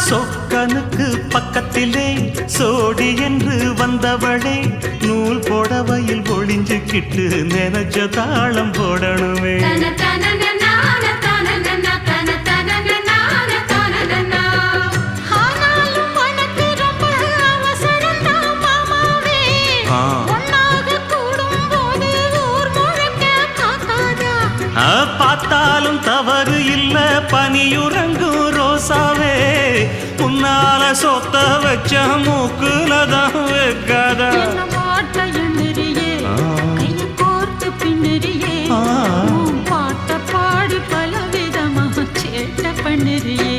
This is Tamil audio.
சொக்கனுக்கு பக்கத்திலே சோடி என்று வந்தவளே நூல் புடவையில் ஒளிஞ்சுக்கிட்டு நினைச்ச தாளம் போடணுமே. பார்த்தாலும் தவறு இல்ல பனியுறங்கும் ரோசாவே உன்னால சொத்த வச்ச மூக்குலதான் வைக்காத பாட்ட பாடி பல விதமா சேட்ட பண்ணுறியே.